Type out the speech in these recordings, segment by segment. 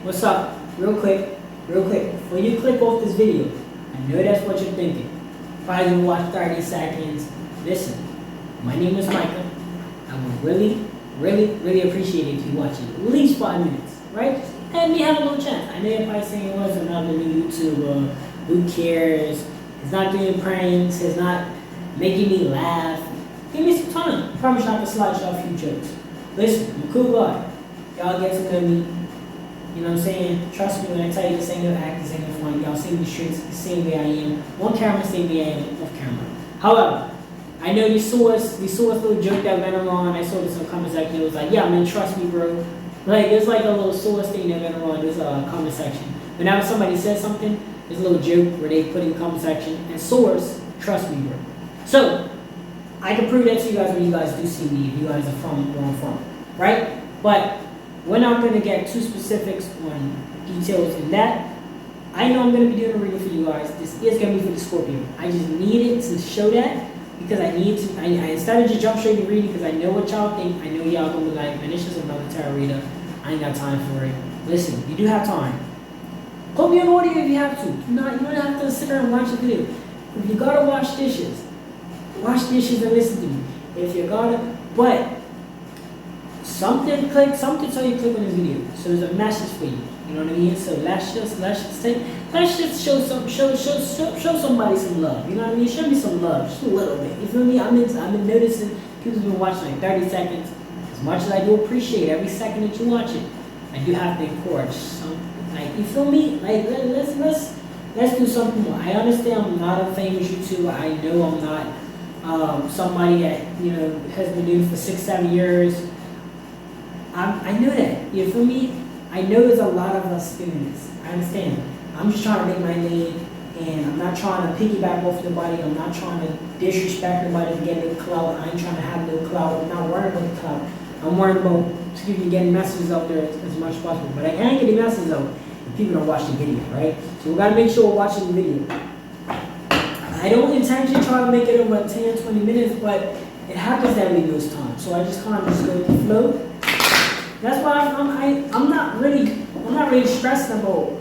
What's up? Real quick, before you click off this video, I know that's what you're thinking. Probably gonna watch 30 seconds. Listen, my name is Micah. I would really appreciate it if you watch it at least 5 minutes, right? And me have a little chance. I know you're probably saying it was another new YouTuber. Who cares? He's not doing pranks. He's not making me laugh. Give me some time. I promise not to slide y'all a few jokes. Listen, I'm a cool guy. Y'all get to know me. You know what I'm saying? Trust me when I tell you this ain't no act, this ain't no fun. Y'all see me streets the same way I am. On camera, same way I am off camera. However, I know you saw us little joke that went around. I saw this in the comment section. It was like, yeah, man, trust me, bro. Like, there's like a little source thing that went around this comment section. Whenever somebody says something, there's a little joke where they put in the comment section, and source, trust me, bro. So, I can prove that to you guys when you guys do see me, if you guys are from where I'm from, right? But we're not going to get too specifics on details in that. I know I'm going to be doing a reading for you guys. This is going to be for the Scorpio. I just needed to show that because I need to. I instead of just jump straight to reading because I know what y'all think. I know y'all going to be like, man, this is another tarot reader. I ain't got time for it. Listen, you do have time. Call me on audio if you have to. You don't have to sit there and watch the video. If you got to wash dishes and listen to me. If you got to, but something tell you click on this video. So there's a message for you. You know what I mean? So let's just show somebody some love. You know what I mean? Show me some love, just a little bit. You feel me? I've been noticing people's been watching like 30 seconds. As much as I do appreciate every second that you watch it, I do have to encourage something. Like, you feel me? Like, let's do something more. I understand I'm not a famous YouTuber. I know I'm not somebody that has been doing it for 6-7 years. I know that. You feel me? I know there's a lot of us doing this. I understand. I'm just trying to make my name, and I'm not trying to piggyback off nobody. I'm not trying to disrespect nobody to get no clout. I ain't trying to have no clout. I'm not worried about the clout. I'm worried about, getting messages out there as much as possible. But I can't get the messages out if people don't watch the video, right? So we gotta make sure we're watching the video. I don't intentionally try to make it over 10, 20 minutes, but it happens that we lose time. So I just kind of just go with the flow. That's why I'm not really stressing about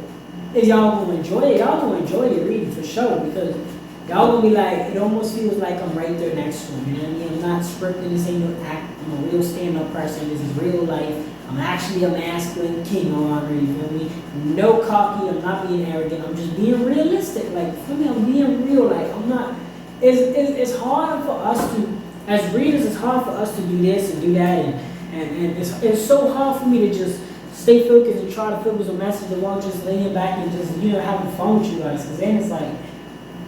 if y'all gonna enjoy it. Y'all gonna enjoy the reading for sure because y'all gonna be like, it almost feels like I'm right there next to them. You know what I mean? I'm not scripting, this ain't no act. I'm a real stand-up person. This is real life. I'm actually a masculine king on, you feel me? No cocky. I'm not being arrogant. I'm just being realistic. Like, feel me? I'm being real. Like, I'm not. It's hard for us to, as readers, it's hard for us to do this and do that and it's so hard for me to just stay focused and try to focus on messages while just laying back and just, having fun with you guys. Because then it's like,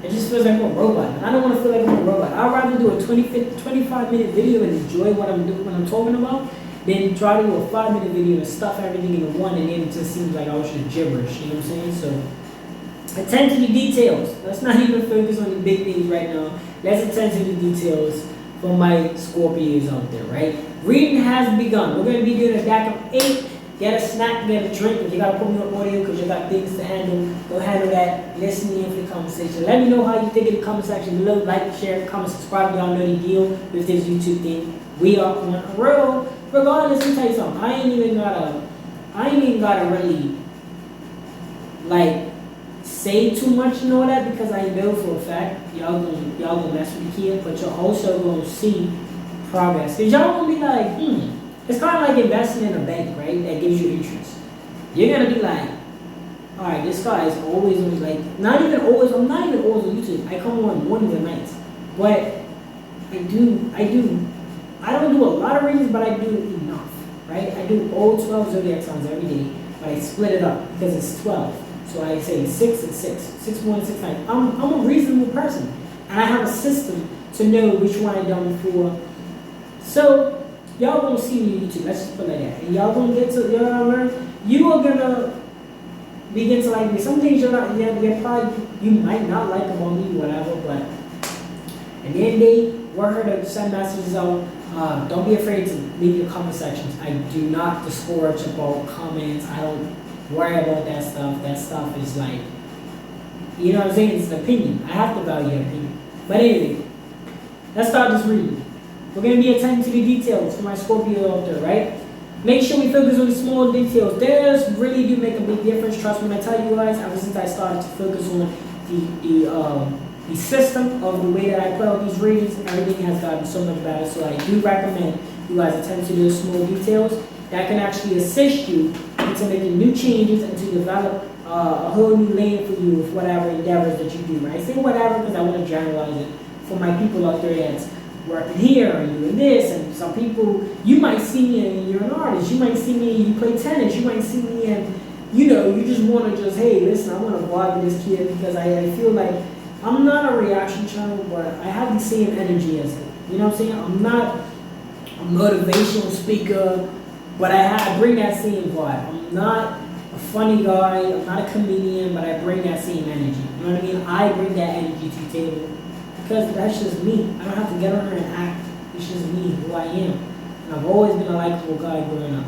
it just feels like I'm a robot. And I don't want to feel like I'm a robot. I'd rather do a 25-minute video and enjoy what I'm doing, what I'm talking about, than try to do a 5-minute video and stuff everything into one and then it just seems like I was just gibberish. You know what I'm saying? So, attend to the details. Let's not even focus on the big things right now. Let's attend to the details for my Scorpios out there, right? Reading has begun. We're going to be doing a deck of 8. Get a snack, get a drink. If you got to put me on audio because you got things to handle, go handle that. Listen in for the conversation. Let me know how you think in the comment section below. Like, share, comment, subscribe. Y'all know the deal with this YouTube thing. We are on a roll. Regardless, let me tell you something. I ain't even gotta really like say too much and all that because I know for a fact y'all gonna mess with the kid, but you're also gonna see progress. Cause y'all gonna be like, It's kind of like investing in a bank, right? That gives you interest. You're gonna be like, all right, this guy is always on, like, I'm not even always on YouTube. I come on mornings and nights, but I don't do a lot of readings, but I do enough, right? I do all 12 zodiac signs every day, but I split it up because it's 12. So I say 6 and 6, 6 morning, 6 night. I'm a reasonable person, and I have a system to know which one I done before. So y'all gonna see me on YouTube. Let's just put it like that. And y'all gonna learn. You are gonna begin to like me. Some things you might not like about me, whatever. But at the end of the day, we're here to send messages out. Don't be afraid to leave your comment sections. I do not discourage about comments. I don't worry about that stuff. That stuff is like, you know what I'm saying? It's an opinion. I have to value your opinion. But anyway, let's start this reading. We're going to be attending to the details for my Scorpio out there, right? Make sure we focus on the small details. Those really do make a big difference. Trust me when I tell you guys, ever since I started to focus on the system of the way that I put out these readings, everything has gotten so much better. So I do recommend you guys attend to those small details that can actually assist you into making new changes and to develop a whole new lane for you with whatever endeavors that you do. Right? I say whatever because I want to generalize it for my people out there that's working here and doing this. And some people, you might see me and you're an artist. You might see me, you play tennis. You might see me and, you know, you just want to just, hey, listen, I want to vibe with this kid because I feel like I'm not a reaction channel, but I have the same energy as them. You know what I'm saying? I'm not a motivational speaker, but I bring that same vibe. I'm not a funny guy, I'm not a comedian, but I bring that same energy. You know what I mean? I bring that energy to the table because that's just me. I don't have to get on there and act. It's just me, who I am. And I've always been a likable guy growing up.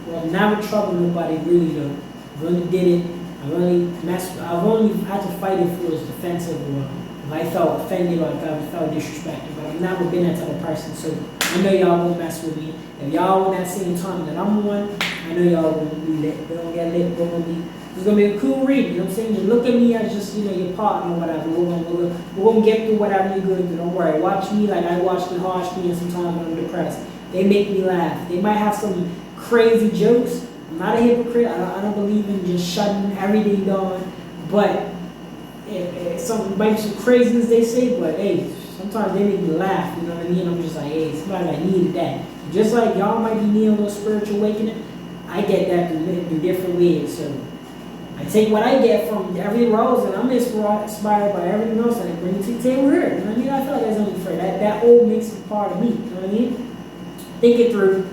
Well, I've never troubled nobody really though. I've only did it. I've only had to fight it for its defensive or if I felt offended or if I felt disrespected. But I've never been that type of person. So I know y'all won't mess with me. If y'all on that same time that I'm on, I know y'all won't be lit. They don't get lit. It's gonna be a cool read. You know what I'm saying? Just look at me as just, you know, your partner or whatever. We're gonna get through whatever you're going through. Don't worry. Watch me like I watch the harsh and sometimes when I'm depressed. They make me laugh. They might have some crazy jokes. I'm not a hypocrite. I don't believe in just shutting everything down. But some might be some craziness they say, but hey, sometimes they make me laugh. You know what I mean? I'm just like, hey, somebody like needed that. Just like y'all might be needing a little spiritual awakening, I get that through different ways. So I take what I get from every rose, and I'm inspired by everything else, and I bring it to the table here. You know what I mean? I feel like that's only fair. That old makes it part of me. You know what I mean? Think it through.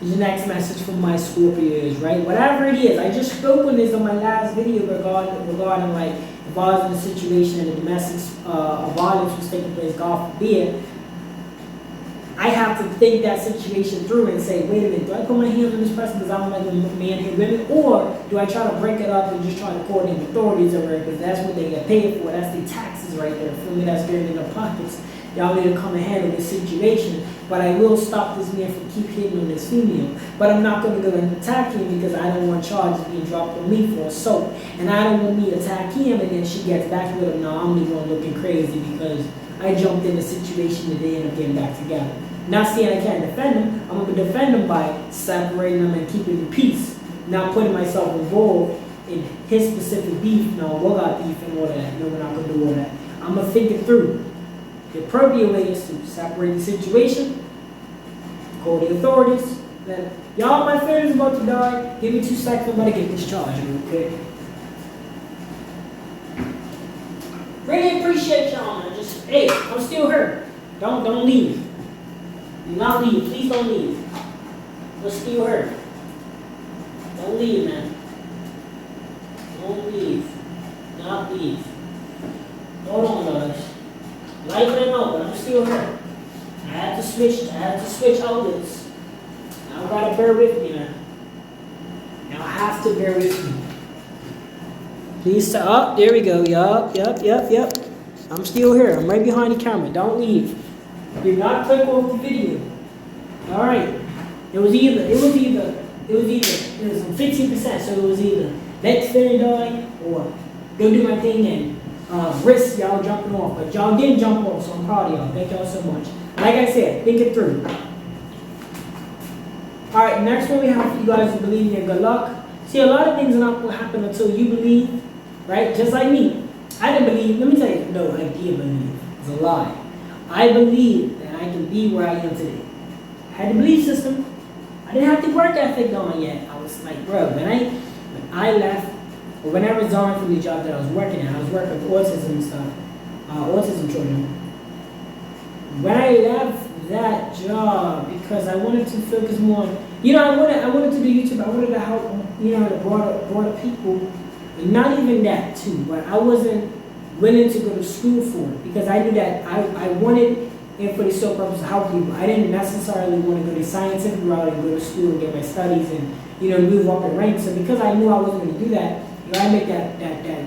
The next message from my Scorpios, right? Whatever it is, I just spoke on this on my last video regarding like if I was in a situation and the domestic violence was taking place, God forbid, I have to think that situation through and say, wait a minute, do I put my hands on this person because I don't like when men hit women, or do I try to break it up and just try to coordinate authorities over it because that's what they get paid for, that's the taxes right there, for me, that's good in their pockets. Y'all need to come and handle this situation, but I will stop this man from keep hitting on this female. But I'm not going to go and attack him because I don't want charges being dropped on me for assault. And I don't want me to attack him and then she gets back with him. No, I'm the one looking crazy because I jumped in a situation that they end up getting back together. Not saying I can't defend him. I'm going to defend him by separating them and keeping the peace. Not putting myself involved in his specific beef. No, we got beef and all that. No, we're not going to do all that. I'm going to think it through. The appropriate way is to separate the situation, call the authorities. Then, y'all, my friend is about to die. Give me 2 seconds, I'm about to get discharged real quick. Really appreciate y'all, man. Just, hey, I'm still here. Don't leave. Do not leave. Please don't leave. I'm still here. Don't leave, man. Don't leave. Not leave. Hold on, guys. Like it or not, but I'm still here. I had to switch outlets. Y'all gotta bear with me, man. Y'all have to bear with me. Please stop. Oh, there we go. Yup. I'm still here. I'm right behind the camera. Don't leave. Do not click off the video. Alright. It was 15%, so it was either let Fairy die or go do my thing and risk y'all jumping off, but y'all didn't jump off, so I'm proud of y'all. Thank y'all so much. Like I said, think it through. Alright, next one we have for you guys to believe in good luck. See, a lot of things are not going to happen until you believe, right? Just like me. I didn't believe, let me tell you, no, I did believe. It's a lie. I believe that I can be where I am today. I had the belief system. I didn't have the work ethic going yet. I was like, bro, when I left, or when I resigned from the job that I was working at, I was working with autism and stuff, autism children. When I left that job, because I wanted to focus more on, I wanted to do YouTube, I wanted to help, the broader people, and not even that too, but I wasn't willing to go to school for it, because I knew that I wanted it for the sole purpose of helping people. I didn't necessarily want to go the scientific route and go to school and get my studies and, move up in ranks. So because I knew I wasn't going to do that, I make that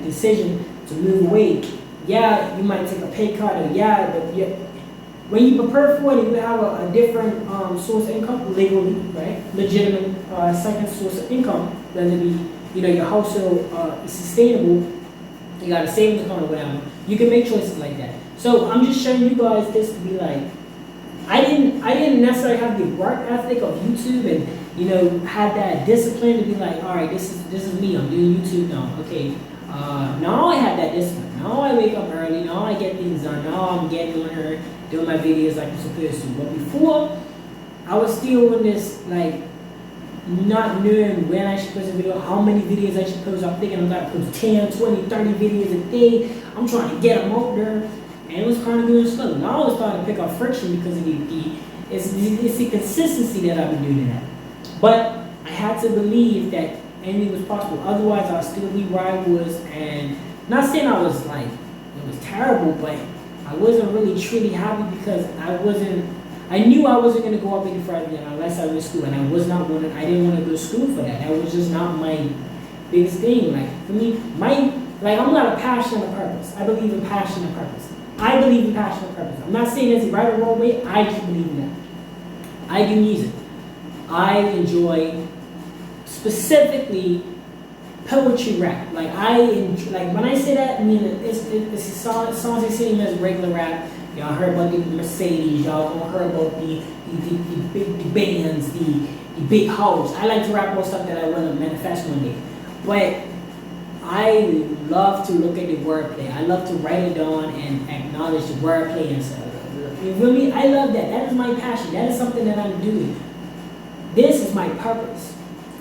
decision to move away. Yeah, you might take a pay cut, or When you prepare for it, you have a different source of income legally, right? Legitimate second source of income, whether it be your household is sustainable. You got a savings account or whatever. You can make choices like that. So I'm just showing you guys this to be like, I didn't necessarily have the work ethic of YouTube and had that discipline to be like, all right, this is me. I'm doing YouTube now. Okay. Now I have that discipline. Now I wake up early. Now I get things done. Now I'm getting on her, doing my videos like I'm supposed to. But before, I was still in this like not knowing when I should post a video, how many videos I should post. I'm thinking I'm gonna post 10, 20, 30 videos a day. I'm trying to get them out there. And it was kind of going slow. Now I was starting to pick up friction because of it's the consistency that I've been doing that. But I had to believe that anything was possible. Otherwise, I'd still be where I was. And not saying I was like, it was terrible, but I wasn't really truly happy because I knew I wasn't going to go up any further than unless I was in school. And I didn't want to go to school for that. That was just not my biggest thing. Like, for me, I'm not a passion and a purpose. I believe in passion and purpose. I believe in passion and purpose. I'm not saying it's right or wrong way. I just believe in that. I do music. I enjoy specifically poetry rap. Like when I say that, I mean it's songs they sing as regular rap. Y'all heard about the Mercedes. Y'all heard about the big bands, the big hoes. I like to rap about stuff that I want to manifest one day. But I love to look at the wordplay. I love to write it down and acknowledge the wordplay and stuff. You feel me? I love that. That is my passion. That is something that I'm doing. This is my purpose.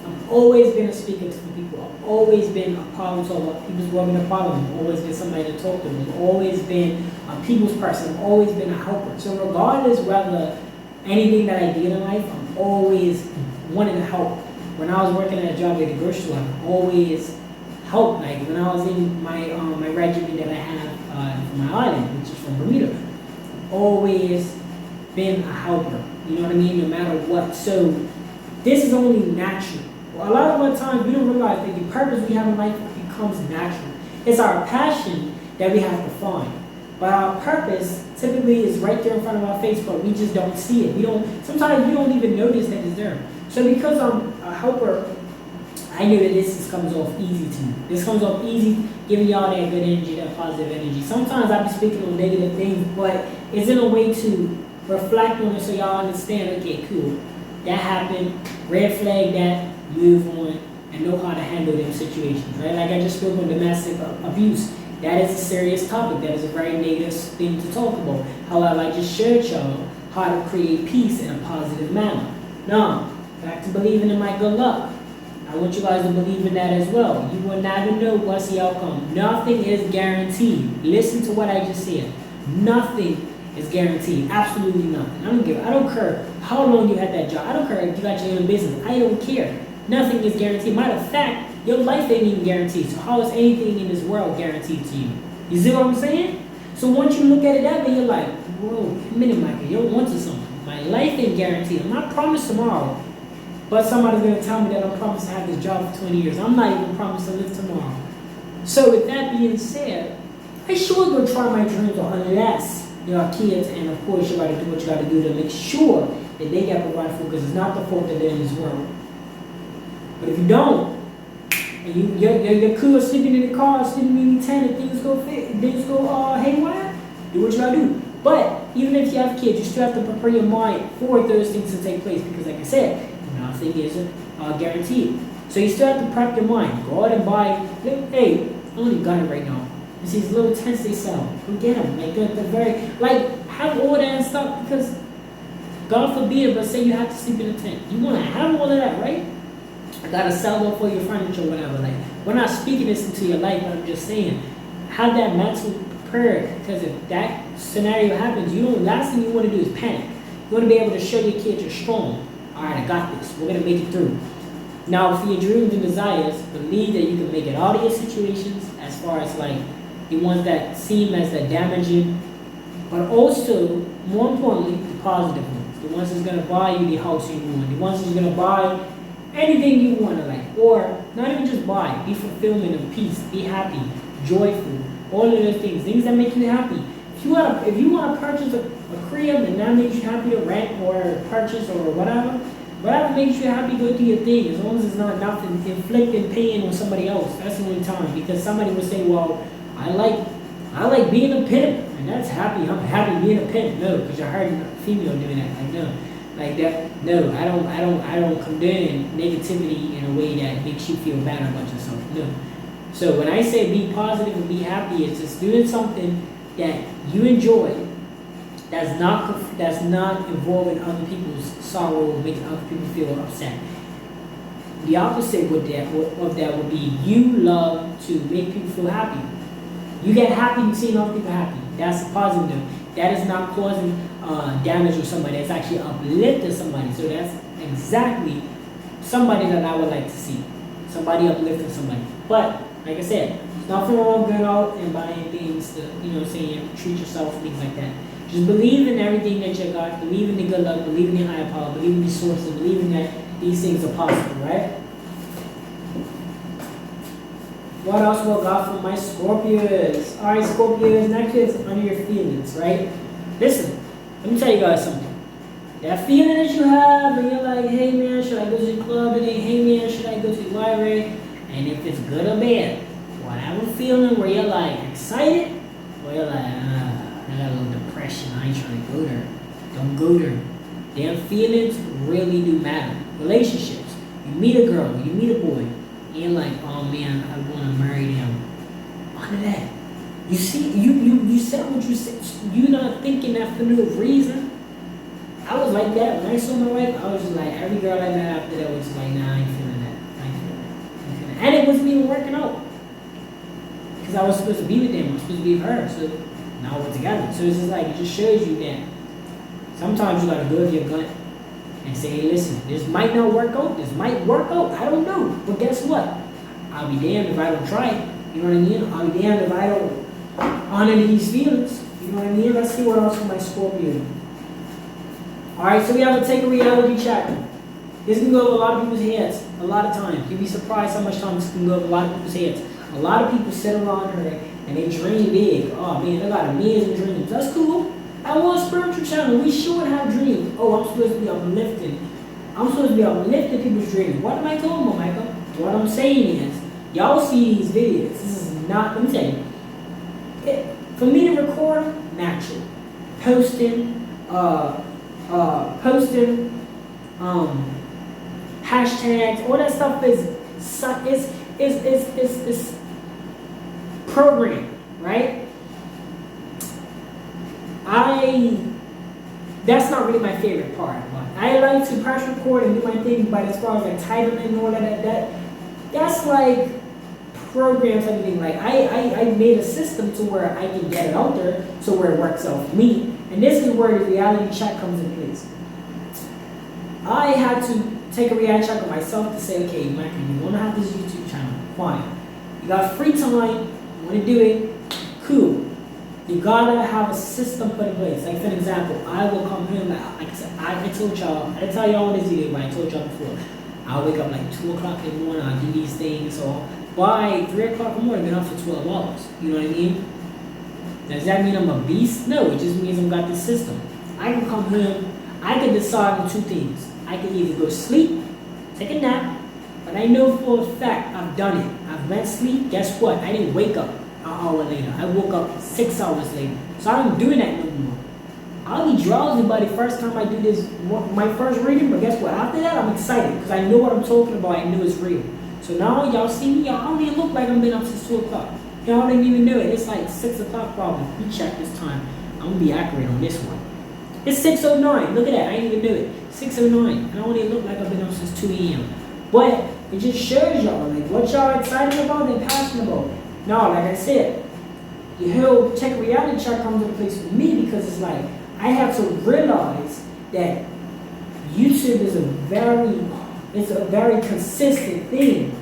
I've always been a speaker to people. I've always been a problem solver. People's working a problem. I've always been somebody to talk to. I've always been a people's person. I've always been a helper. So regardless whether anything that I did in life, I'm always wanting to help. When I was working at a job at the grocery store, I always helped. Like when I was in my my regiment that I have from my island, which is from Bermuda, I've always been a helper. You know what I mean? No matter what. So this is only natural. Well, a lot of the times we don't realize that the purpose we have in life becomes natural. It's our passion that we have to find. But our purpose typically is right there in front of our face, but we just don't see it. Sometimes we don't even notice that it's there. So because I'm a helper, I knew that this comes off easy to me. This comes off easy, giving y'all that good energy, that positive energy. Sometimes I be speaking on negative things, but it's in a way to reflect on it so y'all understand, okay, cool. That happened, red flag that, move on, and know how to handle them situations, right? Like I just spoke on domestic abuse. That is a serious topic. That is a very negative thing to talk about. However, I just showed y'all how to create peace in a positive manner. Now, back to believing in my good luck. I want you guys to believe in that as well. You will never know what's the outcome. Nothing is guaranteed. Listen to what I just said. Nothing is guaranteed. Absolutely nothing. I don't care how long you had that job. I don't care if you got your own business. I don't care. Nothing is guaranteed. Matter of fact, your life ain't even guaranteed. So how is anything in this world guaranteed to you? You see what I'm saying? So once you look at it that way, you're like, whoa, wait a minute, Michael, you're onto something. My life ain't guaranteed. I'm not promised tomorrow. But somebody's going to tell me that I'm promised to have this job for 20 years. I'm not even promised to live tomorrow. So with that being said, I sure go try my dreams on unless you are kids, and of course you got to do what you got to do to make sure that they get provided for, because it's not the fault that they're in this world. But if you don't, and you're cool sleeping in the car, sleeping in the tent, and things go haywire, do what you got to do. But even if you have kids, you still have to prepare your mind for those things to take place, because like I said, nothing isn't guaranteed. So you still have to prep your mind. Go out and buy, hey, I only got it right now. It's these little tents they sell. Go get them. Like, have all that and stuff, because God forbid, but say you have to sleep in a tent. You want to have all of that, right? I got to sell off for your furniture or whatever. Like, we're not speaking this into your life, but I'm just saying, have that mental prepared, because if that scenario happens, last thing you want to do is panic. You want to be able to show your kids you're strong. All right, I got this. We're going to make it through. Now, for your dreams and desires, believe that you can make it out of your situations, as far as like the ones that seem as that damaging, but also, more importantly, the positive ones. The ones that's going to buy you the house you want. The ones that's going to buy anything you want to like. Or not even just buy. Be fulfillment of peace. Be happy. Joyful. All of those things. Things that make you happy. If you want to purchase a crib and that makes you happy to rent or purchase or whatever makes you happy, go do your thing. As long as it's not nothing inflicting pain on somebody else. That's the only time. Because somebody will say, well, I like being a pimp, and that's happy. I'm happy being a pimp. No, because you heard a female doing that. Like no, like that. No, I don't condone negativity in a way that makes you feel bad about yourself. No. So when I say be positive and be happy, it's just doing something that you enjoy. That's not involving other people's sorrow, making other people feel upset. The opposite of that would be you love to make people feel happy. You get happy seeing other people happy. That's a positive note. That is not causing damage to somebody. That's actually uplifting somebody. So that's exactly somebody that I would like to see. Somebody uplifting somebody. But like I said, there's nothing wrong going out and buying things to, treat yourself, things like that. Just believe in everything that you got. Believe in the good luck. Believe in the higher power. Believe in the sources. Believe in that these things are possible, right? What else will God for my Scorpios? Alright, Scorpios, next is under your feelings, right? Listen, let me tell you guys something. That feeling that you have, and you're like, hey man, should I go to the club today? Hey man, should I go to the library? And if it's good or bad, whatever feeling where you're like excited, or you're like, I got a little depression, I ain't trying to go there. Don't go there. Their feelings really do matter. Relationships. You meet a girl, you meet a boy, and you're like, oh man, I want to marry them. None of that. You see, you said what you said. You're not thinking that for no reason. I was like that when I saw my wife. I was just like, every girl I met after that was just like, nah, I ain't feeling that. I ain't feeling that. And it wasn't even working out. Because I was supposed to be with them. I was supposed to be with her. So now we're together. So it's just like, it just shows you that sometimes you got to go with your gut and say, hey, listen, this might not work out. This might work out. I don't know. But guess what? I'll be damned if I don't try it. You know what I mean? I'll be damned if I don't honor these feelings. You know what I mean? Let's see what else for my Scorpio. Alright, so we have to take a reality check. This can go over a lot of people's heads a lot of times. You'd be surprised how much time this can go over a lot of people's heads. A lot of people sit around here and they dream big. Oh man, they got amazing dreams. That's cool. I want a spiritual channel. We should have dreams. Oh, I'm supposed to be uplifting. I'm supposed to be uplifting people's dreams. What am I talking about, Michael? What I'm saying is, y'all see these videos. This is not, let me tell you. For me to record, natural. Posting, hashtags, all that stuff is programmed, right? That's not really my favorite part. I like to press record and do my thing, but as far as like titling and all that's like programs and everything. Like I made a system to where I can get it out there, so where it works out for me. And this is where the reality check comes in place. I had to take a reality check on myself to say, okay, Michael, you want to have this YouTube channel, fine. You got free time, you want to do it, cool. You gotta have a system put in place. Like for example, I will come here, like I said, I told y'all, I didn't tell y'all on this video, but I told y'all before. I'll wake up like 2 o'clock in the morning, I'll do these things, so by 3 o'clock in the morning, I've been up for 12 hours. You know what I mean? Does that mean I'm a beast? No, it just means I've got the system. I can come home, I can decide on 2 things. I can either go sleep, take a nap, but I know for a fact I've done it. I've went sleep, guess what? I didn't wake up an hour later. I woke up 6 hours later. So I don't do that no more. I'll be drowsy by the first time I do this, my first reading, but guess what? After that, I'm excited because I know what I'm talking about. I know it's real. So now y'all see me, y'all don't even look like I've been up since 2 o'clock. Y'all didn't even know it. It's like 6 o'clock probably. You check this time. I'm going to be accurate on this one. It's 6:09. Look at that. I didn't even do it. 6:09. I don't even look like I've been up since 2 a.m. But it just shows y'all like what y'all excited about and passionate about. Now, like I said, the whole tech reality check comes into place for me because it's like I have to realize that YouTube is a very consistent thing.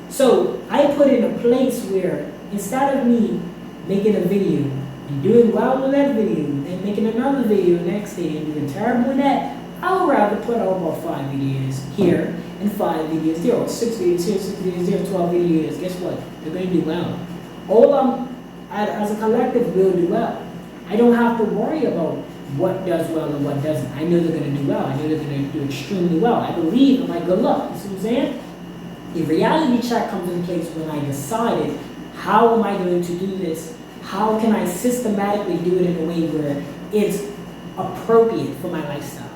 So I put in a place where instead of me making a video and doing well with that video and making another video next day and doing terrible with that, I would rather put out about 5 videos here and 5 videos there, or 6 videos here, 6 videos there, 12 videos. Guess what? They're going to do well. All as a collective will do well. I don't have to worry about what does well and what doesn't. I know they're going to do well. I know they're going to do extremely well. I believe in my good luck. You see what I'm saying? The reality check comes in place when I decided, how am I going to do this? How can I systematically do it in a way where it's appropriate for my lifestyle?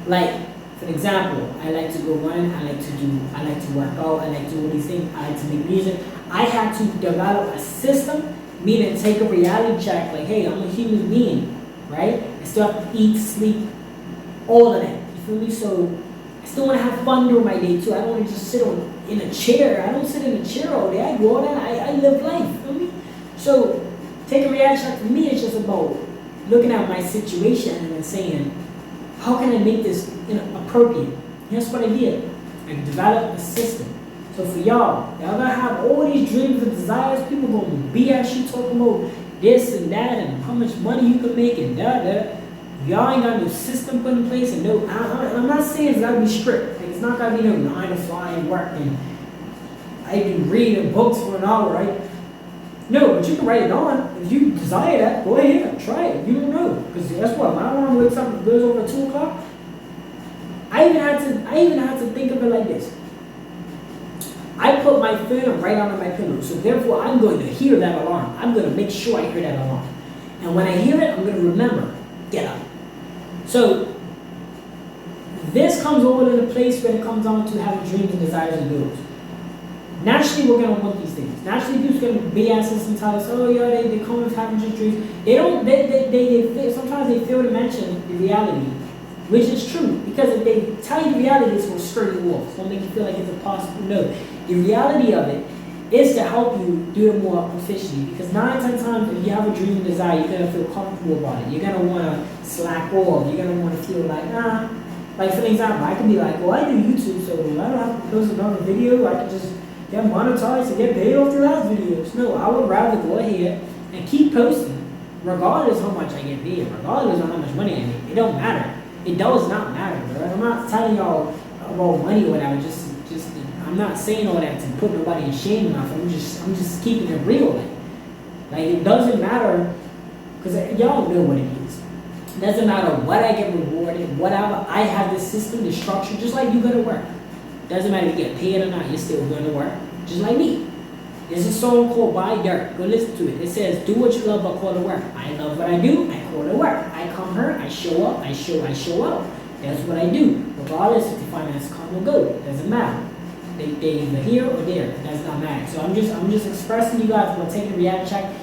Like, for example, I like to go run, I like to work out, I like to do all these things, I like to make music. I had to develop a system, meaning take a reality check, like, hey, I'm a human being, right? I still have to eat, sleep, all of that. You feel me? So I still want to have fun during my day too. I don't want to just sit in a chair. I don't sit in a chair all day. I go out and I live life. You feel me? So take a reality check for me is just about looking at my situation and then saying, how can I make this appropriate? And that's what I did. I developed a system. So for y'all gonna have all these dreams and desires. People gonna BS you talking about this and that and how much money you can make and that. Y'all ain't got no system put in place and no. I'm not saying it's gotta be strict. Like, it's not gotta be no 9 to 5 work and I can read books for an hour, right? No, but you can write it on. If you desire that, go ahead, try it. You don't know. Because guess what? My alarm wakes up and goes over 2 o'clock. I even had to think of it like this. I put my phone right under my pillow. So therefore, I'm going to hear that alarm. I'm going to make sure I hear that alarm. And when I hear it, I'm going to remember, get up. So this comes all into place when it comes on to having dreams and desires and goals. Naturally, we're going to want these things. Naturally, people's going to BS us and tell us, oh, yeah, they come with having just dreams. Sometimes they fail to mention the reality, which is true. Because if they tell you the reality, it's going to scare you off. It's going to make you feel like it's impossible. No. The reality of it is to help you do it more efficiently. Because 9 10 times, if you have a dream and desire, you're going to feel comfortable about it. You're going to want to slack off. You're going to want to feel like, nah. Like, for example, I can be like, well, I do YouTube, so I don't have to post another video. I can just get monetized and get paid off the last videos. No, I would rather go ahead and keep posting, regardless how much I get paid, regardless of how much money I make. It don't matter. It does not matter, bro. I'm not telling y'all about money or whatever. I'm not saying all that to put nobody in shame or nothing. I'm just keeping it real. Like it doesn't matter, because y'all know what it is. It doesn't matter what I get rewarded, whatever. I have this system, this structure, just like you go to work. Doesn't matter if you get paid or not, you're still going to work, just like me. There's a song called By Dirt. Go listen to it. It says, do what you love but call it work. I love what I do, I call it work. I come here, I show up, I show out. That's what I do. Regardless if the finance come or go. It doesn't matter. They either here or there. It does not matter. So I'm just expressing you guys by taking a reality check.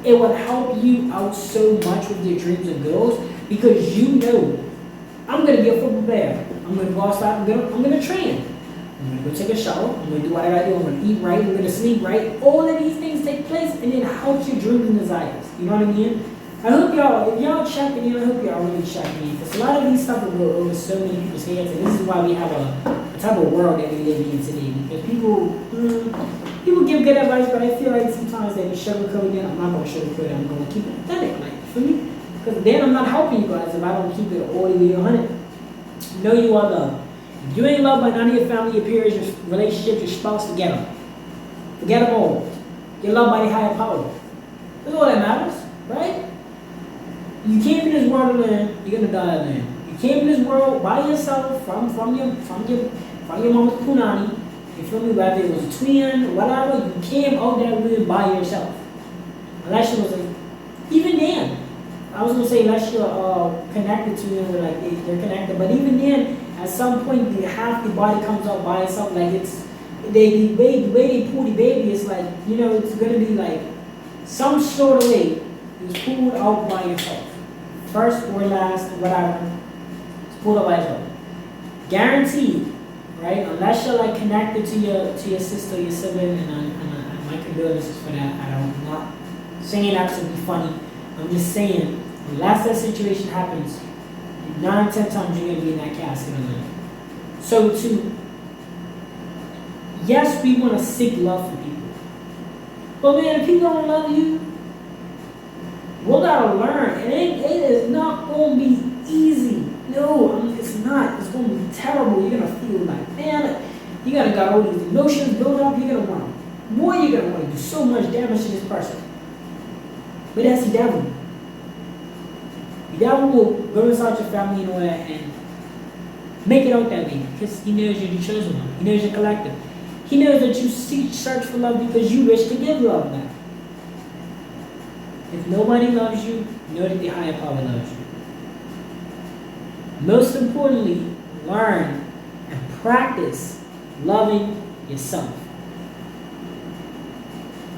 It will help you out so much with your dreams and goals, because you know, I'm gonna be a football player. I'm gonna go outside, I'm gonna train. I'm going to go take a shower, I'm going to do what I got to do, I'm going to eat right, I'm going to sleep right. All of these things take place and it helps your dreams and desires. You know what I mean? I hope y'all, if y'all checking in, I hope y'all really checking in. Because a lot of these stuff will go over so many people's heads, and this is why we have a type of world that we live in today. Because people give good advice, but I feel like sometimes they sugarcoat it. I'm not going to sugarcoat it, I'm going to keep it authentic, like, for me. Because then I'm not helping you guys if I don't keep it all the way 100. Know you are loved. If you ain't loved by none of your family, your peers, your relationships, your spouse, forget them. Forget them all. You're loved by the higher power. That's all that matters, right? You came in this world to learn, you're gonna die to learn. You came in this world by yourself from your mama's punani. You feel me? Whether it was a twin or whatever, you came out there really by yourself. Unless you was even then, I was gonna say unless you're connected to them, or like they're connected, but even then, at some point, half the body comes out by itself. Like it's the way they pull the baby, it's like, you know, it's gonna be like some sort of way it's pulled out by yourself, first or last, whatever. It's pulled out by yourself, guaranteed, right? Unless you're like connected to your sister, your sibling, and my condolences for that. I'm not saying that to be funny. I'm just saying, unless that situation happens, 9 10 times you're going to be in that casket alone. So yes, we want to seek love from people. But man, if people don't love you, we gotta learn. It is not going to be easy. No, it's not. It's going to be terrible. You're going to feel like, man, you're going to got all these emotions built up. You're going to want more. You're going to want to do so much damage to this person. But that's the devil. devil will go inside your family in order and make it out that way because he knows you're the chosen one. He knows you're collective. He knows that you search for love because you wish to give love back. If nobody loves you, know that the higher power loves you. Most importantly, learn and practice loving yourself.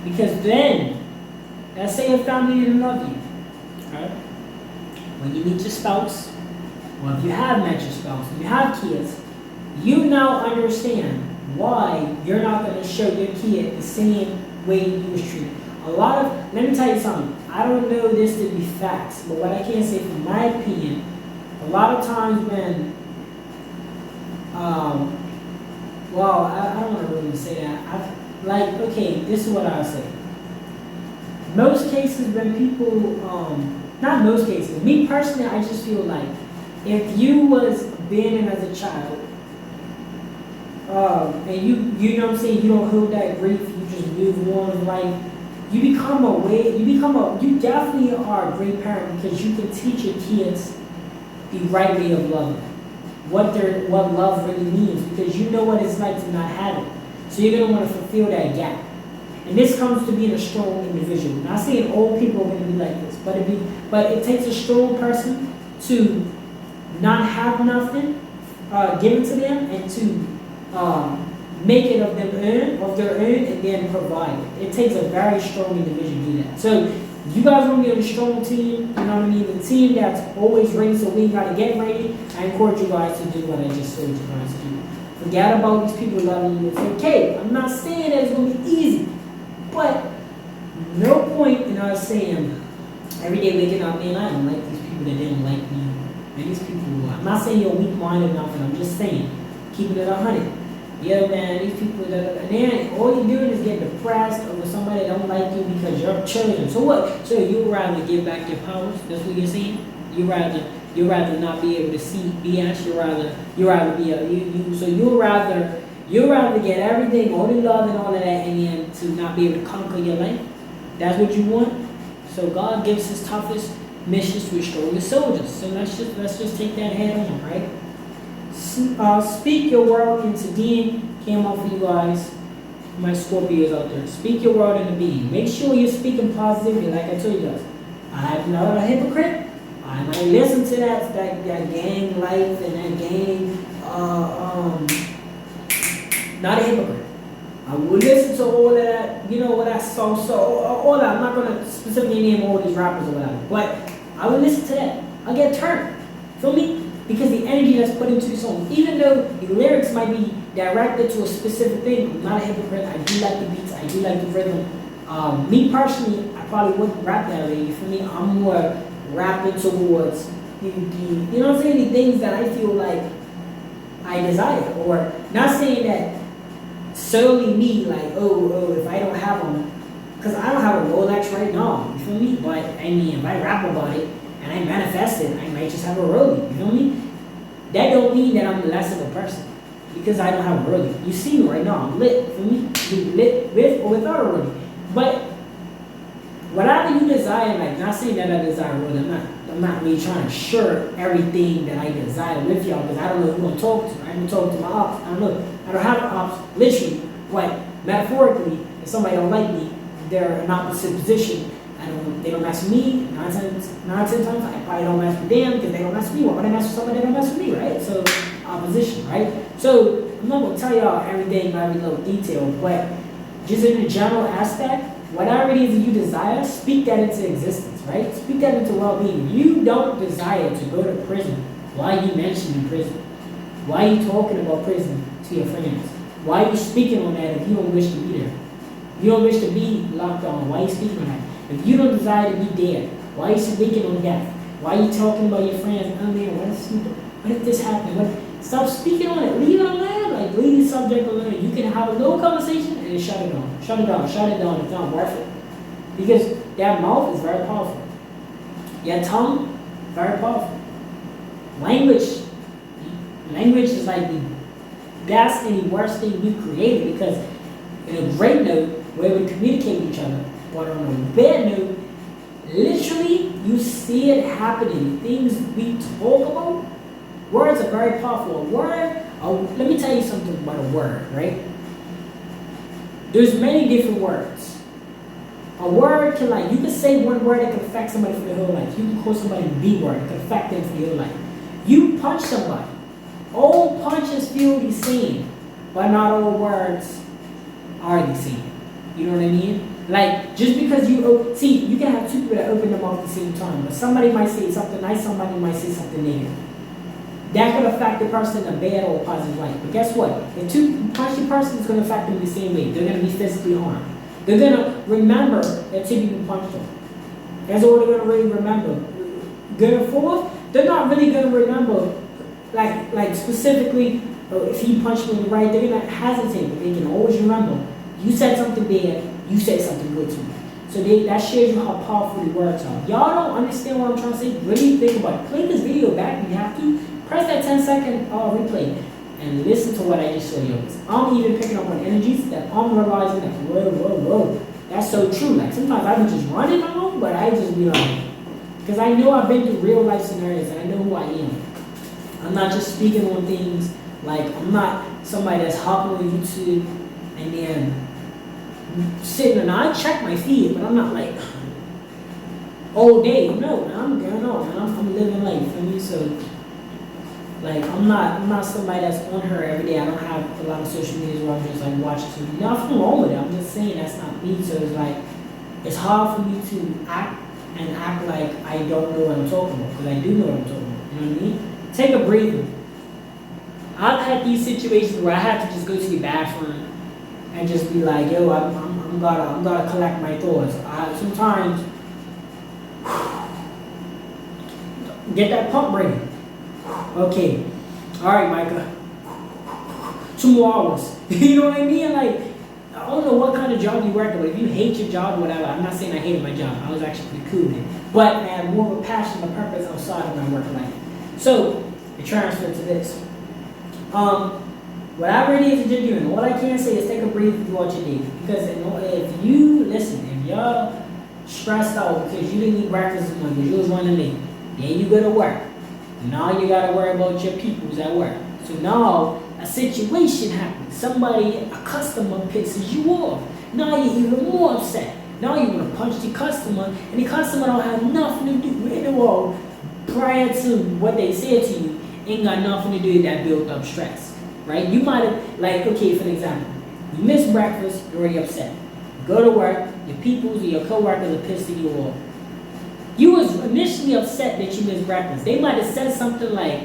Because then, let's say your family didn't love you. Right? When you meet your spouse, or if you have met your spouse, if you have kids, you now understand why you're not going to show your kid the same way you was treated. Let me tell you something. I don't know this to be facts, but what I can say from my opinion, a lot of times when, I don't want to really say that. Okay, this is what I'll say. Most cases when people, not most cases, me personally, I just feel like if you was abandoned as a child, and you know what I'm saying, you don't hold that grief, you just move on with life, you definitely are a great parent because you can teach your kids the right way of loving, what love really means, because you know what it's like to not have it. So you're going to want to fulfill that gap. And this comes to being a strong individual. Not saying old people are going to be like this, but it takes a strong person to not have nothing given to them and to make it of their own, and then provide it. It takes a very strong individual to do that. So you guys want to be on a strong team, you know what I mean? The team that's always ready, so we ain't got to get ready. I encourage you guys to do what I just told you guys to do. Forget about these people loving you. It's okay. I'm not saying that it's going to be easy, but no point in us saying every day waking up, man, I don't like these people that didn't like me. Man, these people, I'm not saying you're weak-minded or nothing. I'm just saying, keeping it 100. Yeah, man, these people that, and then all you're doing is get depressed over somebody that don't like you because you're chosen. So what? So you'd rather give back your powers? That's what you're saying? You'd rather not be able to see BS. You'd rather be so you'd rather get everything, all the love and all of that, and then to not be able to conquer your life. That's what you want. So God gives His toughest missions to His strongest soldiers. So let's just take that head on, right? Speak your world into being. Came up for you guys, my Scorpios out there. Speak your world into being. Make sure you're speaking positively, like I told you guys. I'm not a hypocrite. I might listen to that gang life and that gang. Not a hypocrite. I will listen to all of that. You know what I saw. So all that. I'm not gonna specifically name all these rappers or whatever, but I will listen to that. I get turned. Feel me? Because the energy that's put into the song, even though the lyrics might be directed to a specific thing, I'm not a hypocrite. I do like the beats, I do like the rhythm. Me personally, I probably wouldn't rap that way. You feel me? I'm more rapping towards the you know what I'm saying, the things that I feel like I desire. Or not saying that solely me, like, oh, if I don't have them, because I don't have a Rolex right now, you feel me? But I mean, if I rap about it, and I manifest it, I might just have a Rollie, you feel me? That don't mean that I'm less of a person, because I don't have a Rollie. You see me right now, I'm lit, feel me? You lit with or without a Rollie. But whatever you desire, like, not saying that I desire a Rollie, I'm not really trying to share everything that I desire with y'all, because I don't know who I'm going to talk to. I'm going to talk to my ops, I don't know. I don't have ops, literally, but metaphorically, if somebody don't like me, they're in opposite position. They don't mess with me. 9 times I probably don't mess with them because they don't mess with me. Why would I mess with somebody that don't mess with me, right? So opposition, right? So I'm not gonna tell y'all everything in every little detail, but just in the general aspect, whatever it is that you desire, speak that into existence, right? Speak that into well-being. You don't desire to go to prison. Why are you mentioning prison? Why are you talking about prison to your friends? Why are you speaking on that if you don't wish to be there? If you don't wish to be locked on, why are you speaking on that? If you don't desire to be dead, why are you speaking on death? Why are you talking about your friends? Oh man, what if this happened? Stop speaking on it. Leave it alone. Like, leave the subject alone. You can have a little conversation and then shut it down. Shut it down. Shut it down. It's not worth it. Because that mouth is very powerful. Your tongue, very powerful. Language is like the best and the worst thing we created, because in a great note, we're able to communicate with each other. But on a bad note, literally, you see it happening. Things we talk about, words are very powerful. A word, let me tell you something about a word, right? There's many different words. A word can, like, you can say one word that can affect somebody for their whole life. You can call somebody the word, it can affect them for your life. You punch somebody. All punches feel the same, but not all words are the same. You know what I mean? Like, just because you can have two people that open their mouth at the same time, but somebody might say something nice, somebody might say something negative. That could affect the person in a bad or positive light. But guess what? The two punchy person is going to affect them the same way. They're going to be physically harmed. They're going to remember that two people punched them. That's all they're going to really remember. Going forward, they're not really going to remember, like specifically, if he punched me in the right, they're going to hesitate, but they can always remember, you said something bad, you said something good to me. So that shows you how powerful the words are. Y'all don't understand what I'm trying to say? Really think about it. Play this video back if you have to. Press that 10-second replay and listen to what I just showed you. I'm even picking up on energies that I'm realizing that, whoa. That's so true. Like, sometimes I be just running along, but I just be like, because I know I've been through real life scenarios and I know who I am. I'm not just speaking on things, like, I'm not somebody that's hopping on YouTube and then sitting and I check my feed, but I'm not like all day. No, I'm going on and I'm living life. You feel me? So, like, I'm not somebody that's on her every day. I don't have a lot of social media where I'm just like watching TV. Nothing wrong with it. I'm just saying that's not me. So it's like, it's hard for me to act like I don't know what I'm talking about, because I do know what I'm talking about. You know what I mean? Take a breather. I've had these situations where I have to just go to the bathroom and just be like, yo, I'm gotta collect my thoughts. I sometimes get that pump ready. Okay, all right, Micah. 2 more hours. You know what I mean? Like, I don't know what kind of job you work at, but if you hate your job or whatever, I'm not saying I hated my job. I was actually pretty cool with it. But I had more of a passion and purpose outside of my work life. So, it transferred to this. Whatever it is that you're doing, all I can say is take a breathe throughout your day. Because if you're stressed out because you didn't eat breakfast this morning, you was running late, then you go to work. Now you gotta worry about your peoples at work. So now a situation happens. A customer pisses you off. Now you're even more upset. Now you wanna punch the customer, and the customer don't have nothing to do with it all. Prior to what they said to you, ain't got nothing to do with that built up stress, right? You might have, like, okay, for example, you miss breakfast, you're already upset. You go to work, your peoples or your coworkers are pissing you off. You was initially upset that you missed breakfast. They might have said something like,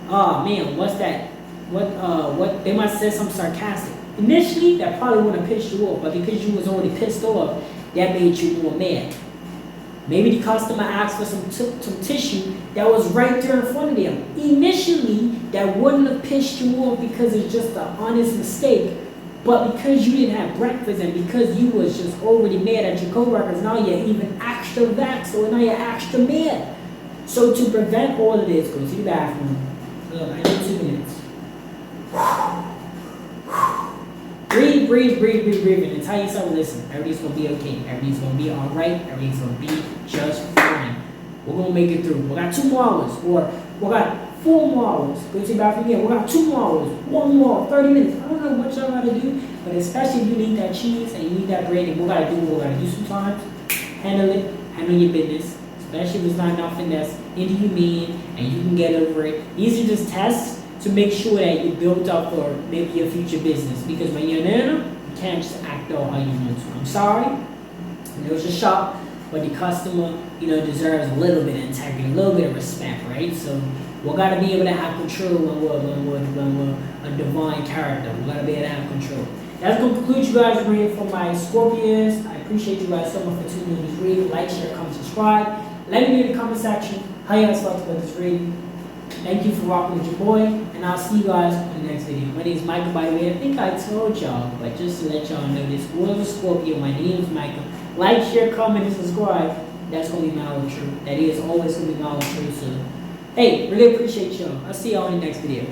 "Oh man, what's that? What?" They might have said something sarcastic. Initially, that probably wouldn't have pissed you off, but because you was already pissed off, that made you more mad. Maybe the customer asked for some tissue that was right there in front of them. Initially, that wouldn't have pissed you off because it's just an honest mistake. But because you didn't have breakfast and because you was just already mad at your coworkers, now you're even extra vexed, so now you're extra mad. So to prevent all of this, go to the bathroom. Look, I need 2 minutes. Breathe, and tell yourself, listen, everything's gonna be okay. Everything's gonna be all right. Everything's gonna be just fine. We're gonna make it through. We got 2 more hours, or we got 4 more hours. Go to the bathroom again. We got 2 more hours, 1 more, 30 minutes. I don't know what y'all gotta do, but especially if you need that cheese and you need that bread, and we gotta do what we gotta do sometimes. Handle your business, especially if it's not nothing that's inhumane and you can get over it. These are just tests to make sure that you're built up for maybe your future business. Because when you're in you can't just act out how you want to. I'm sorry, it was a shock, but the customer, deserves a little bit of integrity, a little bit of respect, right? So we gotta be able to have control when we're a divine character. We gotta be able to have control. That's gonna conclude you guys reading for my Scorpios. I appreciate you guys so much for tuning in this reading. Like, share, comment, subscribe. Let me know in the comment section how you guys felt about this reading. Thank you for rocking with your boy, and I'll see you guys in the next video. My name is Michael, by the way. I think I told y'all, but just to let y'all know, this was a Scorpio. My name is Michael. Like, share, comment, and subscribe. That's going to be my outro. That is always going to be my outro. So, hey, really appreciate y'all. I'll see y'all in the next video.